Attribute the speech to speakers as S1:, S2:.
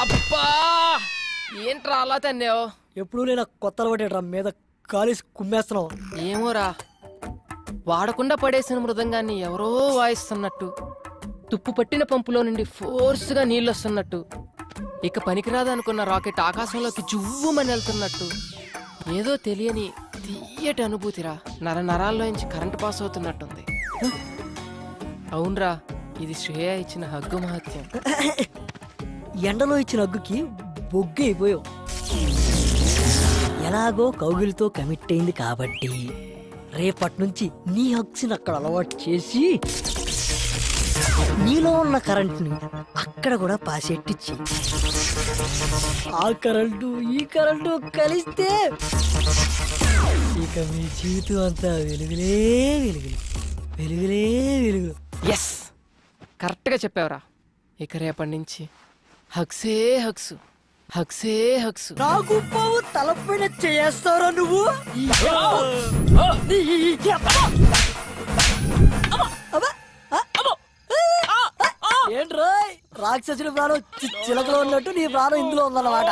S1: అబ్బా ఏంట్రా అలా తన్నావు?
S2: ఎప్పుడు నేను కొత్త అలవాటేట్రా మీద కాలేసి కుమ్మేస్తున్నావు.
S1: ఏమోరా, వాడకుండా పడేసిన మృదంగాన్ని ఎవరో వాయిస్తున్నట్టు, తుప్పు పట్టిన పంపులో నుండి ఫోర్స్గా నీళ్ళు వస్తున్నట్టు, ఇక పనికిరాదనుకున్న రాకెట్ ఆకాశంలోకి జువ్వుమని వెళ్తున్నట్టు, ఏదో తెలియని తీయటి అనుభూతిరా. నరాల్లోంచి కరెంటు పాస్ అవుతున్నట్టుంది. అవునరా, ఇది శ్రేయ ఇచ్చిన హగ్గు మహత్యం.
S2: ఎండలో ఇచ్చిన హగ్గుకి బొగ్గు అయిపోయావు. ఎలాగో కౌగిలితో కమిట్ అయింది కాబట్టి రేపటి నుంచి నీ హగ్స్ని అక్కడ అలవాటు చేసి నీలో ఉన్న కరెంట్ని అక్కడ కూడా పాసెట్టిచ్చి ఆ కరెంటు ఈ కరెంటు కలిస్తే ఇక మీ జీవితం అంతా వెలుగులే వెలుగులు, వెలుగులే వెలుగులు.
S1: ఎస్, కరెక్ట్గా చెప్పావురా. ఇక రేపటి నుంచి హగ్సే హగ్స్, హగ్సే హగ్స్.
S2: నాకు పావు తలపైన చేస్తారా నువ్వు? ఏంట్రా రాక్షసుడి ప్రాణం చిలకలో ఉన్నట్టు నీ ప్రాణం ఇందులో ఉందన్నమాట.